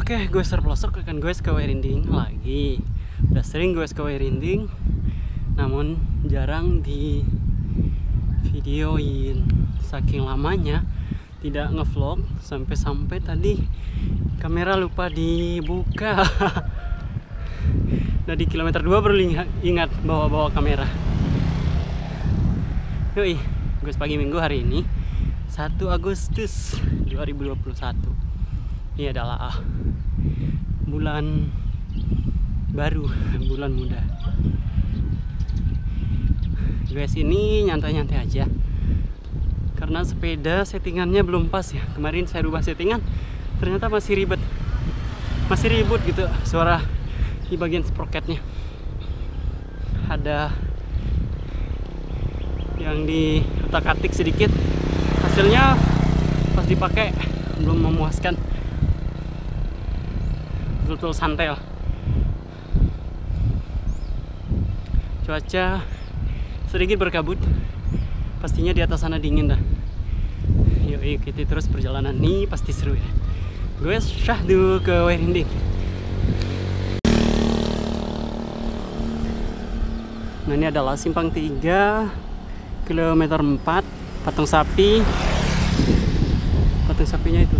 Oke, gue terpelosok akan gue ke Wairinding lagi. Udah sering gue ke Wairinding, namun jarang di videoin. Saking lamanya tidak ngevlog sampai tadi kamera lupa dibuka. Nah di kilometer 2 baru ingat bawa kamera. Yoi, gue pagi minggu hari ini 1 Agustus 2021. Ini adalah bulan baru, bulan muda. Guys, ini nyantai-nyantai aja karena sepeda settingannya belum pas ya. Kemarin saya rubah settingan, ternyata masih ribut gitu suara di bagian sproketnya. Ada yang diotak-atik sedikit, hasilnya pas dipakai belum memuaskan. Betul-betul santai lah. Cuaca sedikit berkabut, pastinya di atas sana dingin dah. Yuk kita terus perjalanan nih, pasti seru ya. Gue syahdu ke Wairinding. Nah ini adalah simpang 3 kilometer 4 patung sapinya itu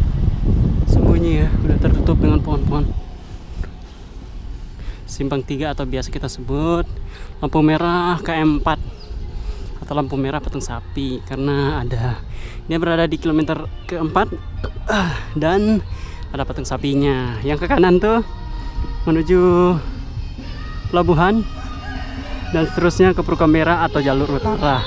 sembunyi ya, udah tertutup dengan pohon-pohon. Simpang 3 atau biasa kita sebut lampu merah KM4 atau lampu merah patung sapi, karena dia berada di kilometer keempat dan ada patung sapinya. Yang ke kanan tuh menuju pelabuhan dan seterusnya ke Purkamera atau jalur utara.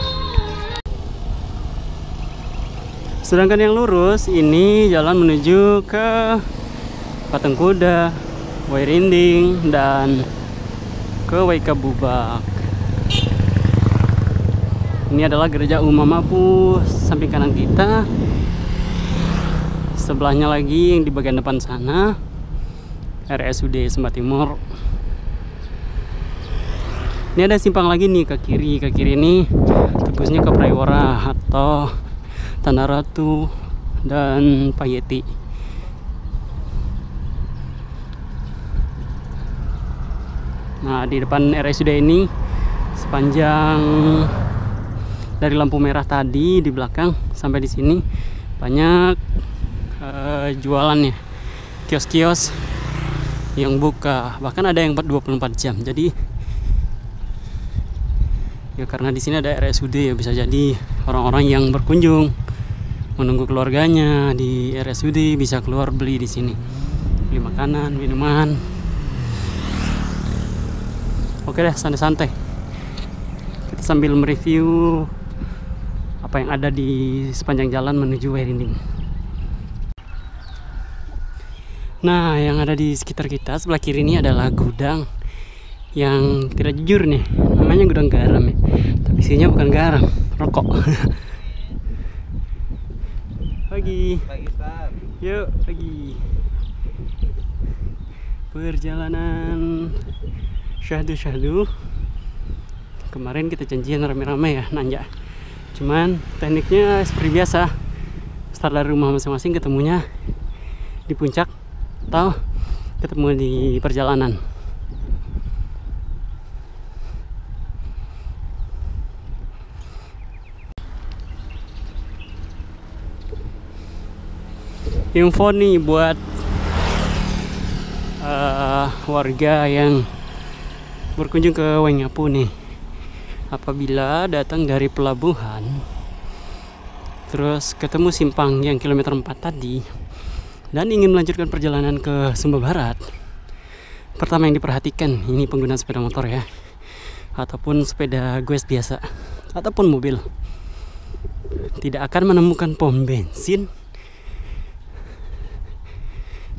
Sedangkan yang lurus ini jalan menuju ke Patung Kuda, Wairinding, dan ke Waikabubak. Ini adalah gereja Umamapu samping kanan kita. Sebelahnya lagi yang di bagian depan sana RSUD Sumba Timur. Ini ada simpang lagi nih ke kiri. Ke kiri ini tembusnya ke Praiwara atau Tanah Ratu dan Payeti. Nah di depan RSUD ini sepanjang dari lampu merah tadi di belakang sampai di sini banyak jualannya, kios-kios yang buka, bahkan ada yang 24 jam. Jadi ya karena di sini ada RSUD ya, bisa jadi orang-orang yang berkunjung menunggu keluarganya di RSUD bisa keluar beli di sini, beli makanan, minuman. Oke deh, santai-santai. Kita sambil mereview apa yang ada di sepanjang jalan menuju Wairinding. Nah, yang ada di sekitar kita sebelah kiri ini adalah gudang yang tidak jujur nih. Namanya gudang garam ya. Tapi isinya bukan garam, rokok. Pagi. Pagi, Pak. Yuk, pagi. Perjalanan syahdu. Kemarin kita janjian rame-rame ya, nanja. Cuman tekniknya seperti biasa, start dari rumah masing-masing, ketemunya di puncak atau ketemu di perjalanan. Info nih buat warga yang berkunjung ke Waingapu nih, apabila datang dari pelabuhan terus ketemu simpang yang kilometer 4 tadi dan ingin melanjutkan perjalanan ke Sumba Barat, pertama yang diperhatikan ini pengguna sepeda motor ya, ataupun sepeda goes biasa ataupun mobil, tidak akan menemukan pom bensin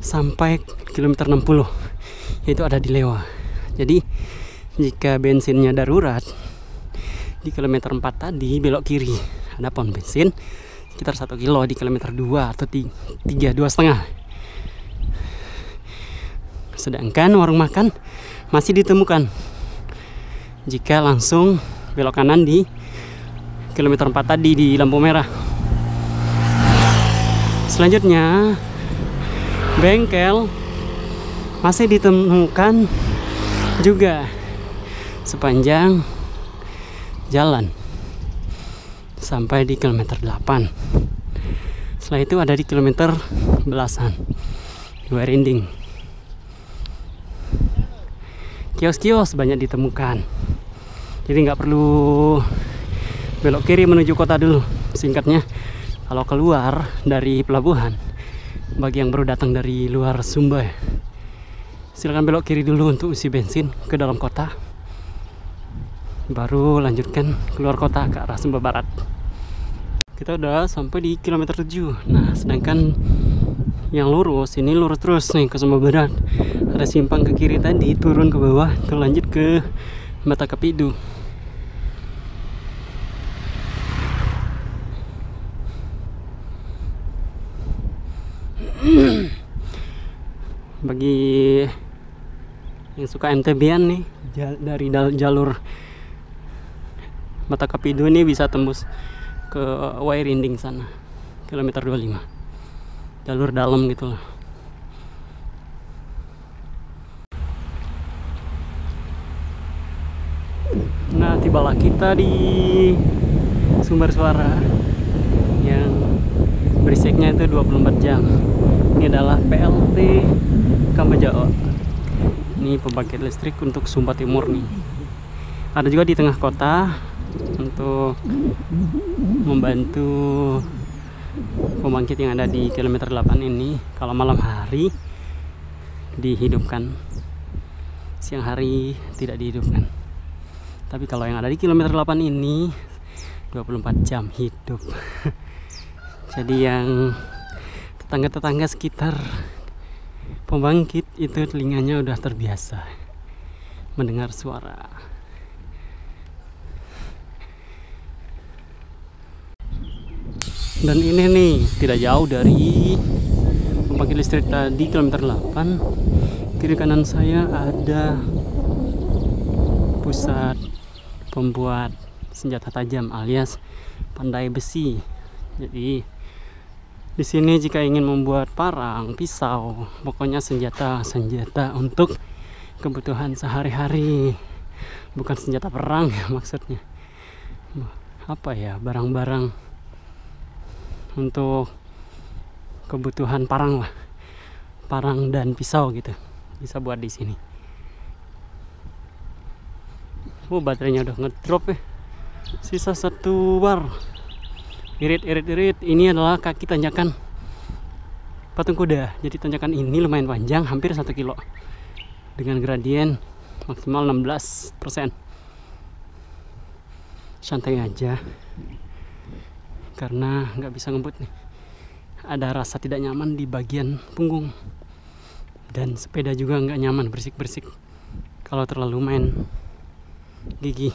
sampai kilometer 60, yaitu ada di Lewa. Jadi jika bensinnya darurat di kilometer 4 tadi belok kiri ada pom bensin sekitar 1 kilo di kilometer 2 atau 2,5. Sedangkan warung makan masih ditemukan jika langsung belok kanan di kilometer 4 tadi di lampu merah. Selanjutnya bengkel masih ditemukan juga sepanjang jalan sampai di kilometer 8. Setelah itu ada di kilometer belasan, dua rinding. Kios-kios banyak ditemukan, jadi nggak perlu belok kiri menuju kota dulu. Singkatnya, kalau keluar dari pelabuhan, bagi yang baru datang dari luar Sumba, silakan belok kiri dulu untuk isi bensin ke dalam kota, baru lanjutkan keluar kota ke arah Sumba Barat. Kita udah sampai di kilometer 7. Nah, sedangkan yang lurus ini lurus terus nih ke Sumba Barat. Ada simpang ke kiri tadi, turun ke bawah, terlanjut ke Mata Kapidu. Bagi yang suka MTB-an nih, dari jalur Mata Kapidu ini bisa tembus ke Wairinding sana, kilometer 25, jalur dalam gitu loh. Nah, tibalah kita di sumber suara yang berisiknya itu 24 jam. Ini adalah PLT Kambajao. Ini pembangkit listrik untuk Sumba Timur nih. Ada juga di tengah kota untuk membantu pembangkit yang ada di kilometer 8 ini. Kalau malam hari dihidupkan, siang hari tidak dihidupkan. Tapi kalau yang ada di kilometer 8 ini 24 jam hidup. Jadi yang tetangga-tetangga sekitar pembangkit itu telinganya udah terbiasa mendengar suara. Dan ini nih tidak jauh dari pembangkit listrik tadi, kilometer 8. Kiri kanan saya ada pusat pembuat senjata tajam alias pandai besi. Jadi di sini jika ingin membuat parang, pisau, pokoknya senjata untuk kebutuhan sehari-hari, bukan senjata perang ya maksudnya. Apa ya, barang-barang untuk kebutuhan parang lah, parang dan pisau gitu, bisa buat di sini. Baterainya udah ngedrop ya, sisa 1 bar. Irit. Ini adalah kaki tanjakan patung kuda. Jadi tanjakan ini lumayan panjang, hampir 1 kilo, dengan gradien maksimal 16%. Santai aja, karena nggak bisa ngebut nih. Ada rasa tidak nyaman di bagian punggung, dan sepeda juga nggak nyaman, bersik kalau terlalu main gigi.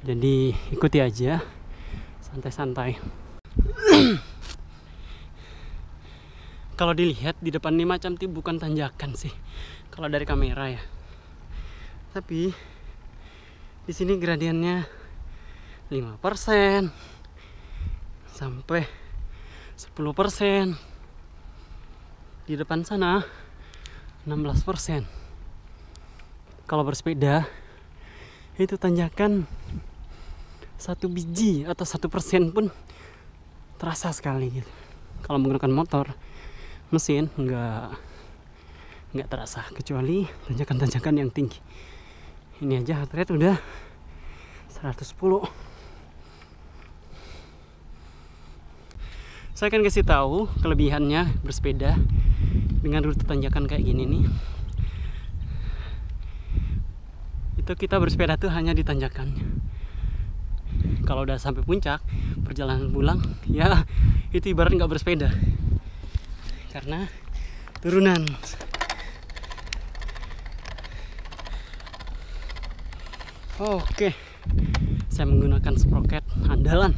Jadi ikuti aja, santai-santai. Kalau dilihat di depan ini macam bukan tanjakan sih kalau dari kamera ya, tapi di sini gradiennya 5% sampai 10%. Di depan sana 16%. Kalau bersepeda itu tanjakan 1 biji atau 1% pun terasa sekali gitu. Kalau menggunakan motor mesin nggak terasa, kecuali tanjakan-tanjakan yang tinggi. Ini aja heart rate udah 110. Saya akan kasih tahu kelebihannya bersepeda dengan rute tanjakan kayak gini nih. Itu kita bersepeda tuh hanya di tanjakannya. Kalau udah sampai puncak, perjalanan pulang ya itu ibarat nggak bersepeda, karena turunan. Oke, saya menggunakan sprocket andalan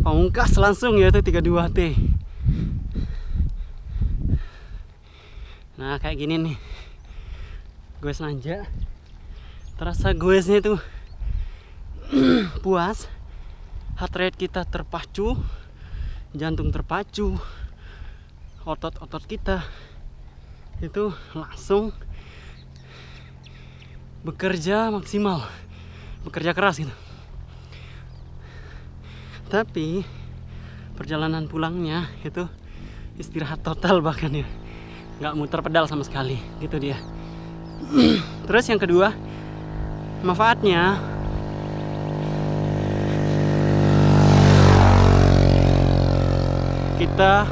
pamungkas langsung, yaitu 32T. Nah kayak gini nih, goes nanjak, terasa goesnya tuh puas, heart rate kita terpacu, jantung terpacu, otot-otot kita itu langsung bekerja maksimal, bekerja keras gitu. Tapi perjalanan pulangnya itu istirahat total bahkan ya, nggak muter pedal sama sekali gitu dia. Terus yang kedua, manfaatnya kita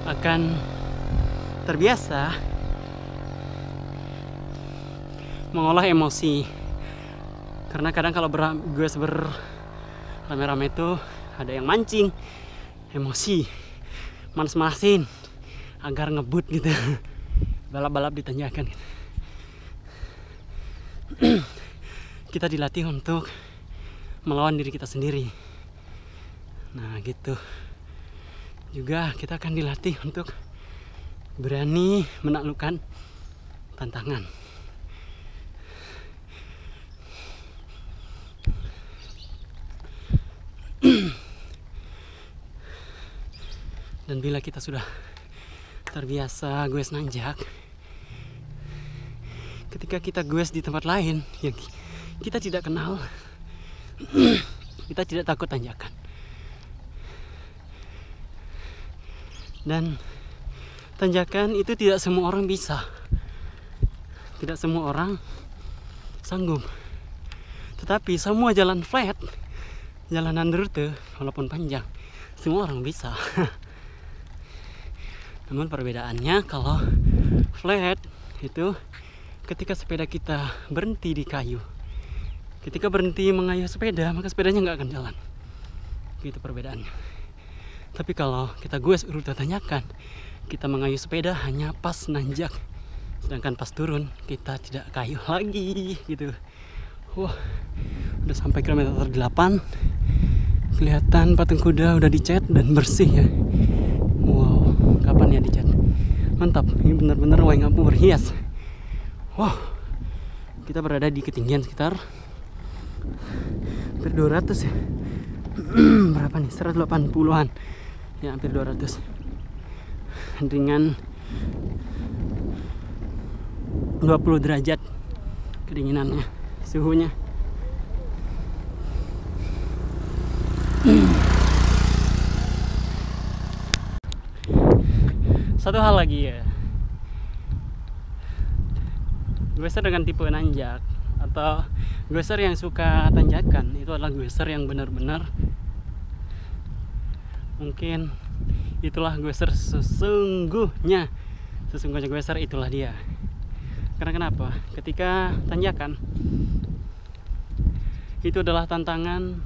akan terbiasa mengolah emosi. Karena kadang kalau gue rame-rame itu ada yang mancing emosi, manas-manasin agar ngebut gitu, balap-balap di tanjakan gitu. Kita dilatih untuk melawan diri kita sendiri. Nah gitu. Juga kita akan dilatih untuk berani menaklukkan tantangan. Dan bila kita sudah terbiasa goes nanjak, ketika kita goes di tempat lain yang kita tidak kenal, kita tidak takut tanjakan. Dan tanjakan itu tidak semua orang bisa, tidak semua orang sanggup. Tetapi semua jalan flat, jalanan rute walaupun panjang, semua orang bisa. Namun perbedaannya kalau flat itu ketika sepeda kita berhenti di kayu, ketika berhenti mengayuh sepeda, maka sepedanya nggak akan jalan. Gitu perbedaannya. Tapi kalau kita goes rute tanjakan, kita mengayuh sepeda hanya pas nanjak, sedangkan pas turun kita tidak kayuh lagi gitu. Wah, udah sampai kilometer 8. Kelihatan patung kuda udah dicat dan bersih ya. Wow, kapan ya dicat? Mantap, ini benar-benar Waingapu berhias. Wow, kita berada di ketinggian sekitar hampir 200 ya. Berapa nih? 180-an. Ya, hampir 200. Dengan 20 derajat kedinginannya, suhunya. Satu hal lagi ya, goeser dengan tipe nanjak atau goeser yang suka tanjakan itu adalah goeser yang benar-benar, mungkin itulah goeser sesungguhnya goeser itulah dia. Karena kenapa? Ketika tanjakan itu adalah tantangan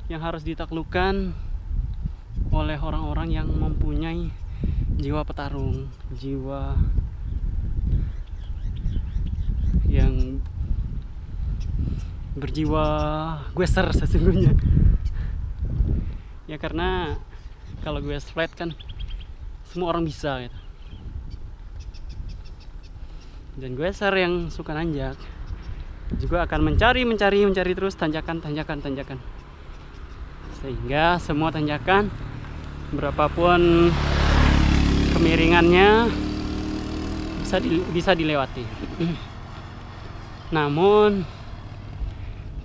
yang harus ditaklukkan oleh orang-orang yang mempunyai jiwa petarung, jiwa yang berjiwa goeser sesungguhnya. Ya karena kalau goes flat kan semua orang bisa gitu. Dan goeser yang suka nanjak juga akan mencari terus tanjakan. Sehingga semua tanjakan berapapun kemiringannya bisa dilewati. Namun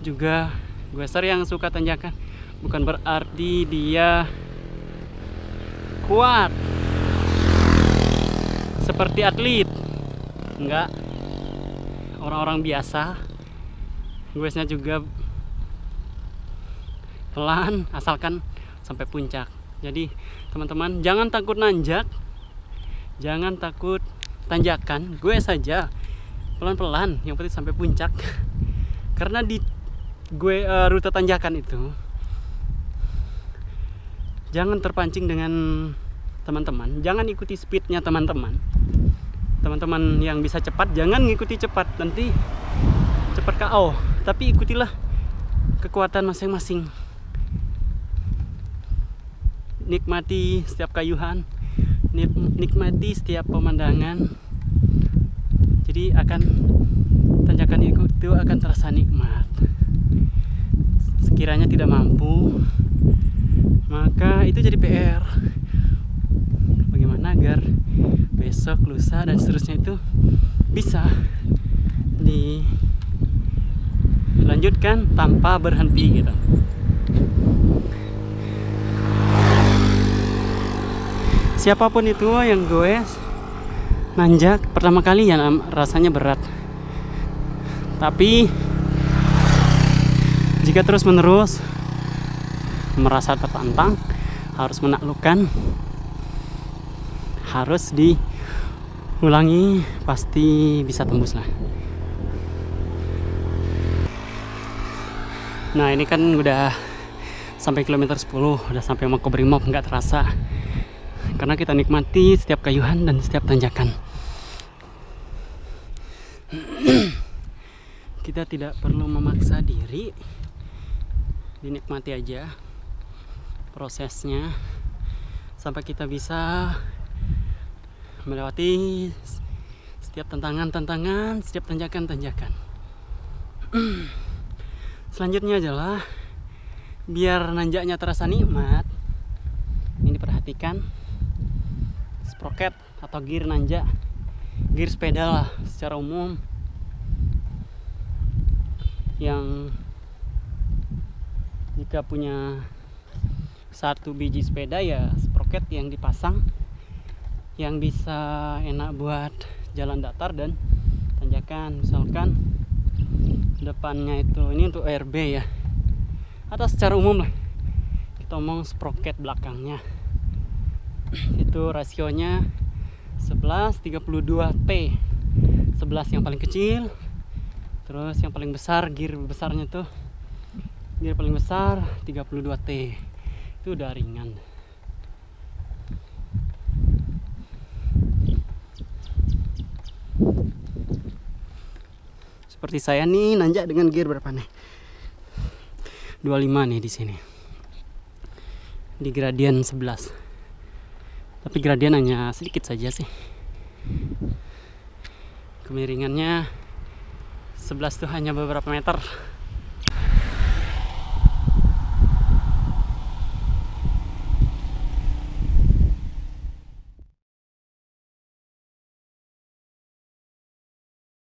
juga goeser yang suka tanjakan bukan berarti dia kuat seperti atlet. Enggak. Orang-orang biasa goesnya juga pelan asalkan sampai puncak. Jadi teman-teman jangan takut nanjak, jangan takut tanjakan, goes saja pelan-pelan, yang penting sampai puncak. Karena di rute tanjakan itu jangan terpancing dengan teman-teman, jangan ikuti speednya teman-teman yang bisa cepat, jangan ngikuti cepat, nanti cepat KO. Tapi ikutilah kekuatan masing-masing, nikmati setiap kayuhan, nikmati setiap pemandangan. Jadi tanjakan itu akan terasa nikmat. Sekiranya tidak mampu, maka itu jadi PR. Bagaimana agar besok, lusa, dan seterusnya itu bisa dilanjutkan tanpa berhenti gitu. Siapapun itu yang goes nanjak pertama kali ya rasanya berat, tapi jika terus menerus merasa tertantang, harus menaklukkan, harus diulangi, pasti bisa tembus lah. Nah ini kan udah sampai kilometer 10, udah sampai Makobrimob, nggak terasa karena kita nikmati setiap kayuhan dan setiap tanjakan. Kita tidak perlu memaksa diri, dinikmati aja prosesnya sampai kita bisa melewati setiap tantangan-tantangan, setiap tanjakan-tanjakan. Selanjutnya adalah biar nanjaknya terasa nikmat, ini perhatikan sproket atau gear nanjak, gear sepeda lah secara umum, yang jika punya 1 biji sepeda ya sproket yang dipasang yang bisa enak buat jalan datar dan tanjakan. Misalkan depannya itu ini untuk RB ya, atau secara umum lah kita ngomong sproket belakangnya itu rasionya 11:32 T, 11 yang paling kecil, terus yang paling besar, gear besarnya tuh, gear paling besar 32 T. Itu udah ringan. Seperti saya nih nanjak dengan gear berapa nih? 25 nih di sini. Di gradien 11. Tapi gradien hanya sedikit saja sih. Kemiringannya 11 tuh hanya beberapa meter.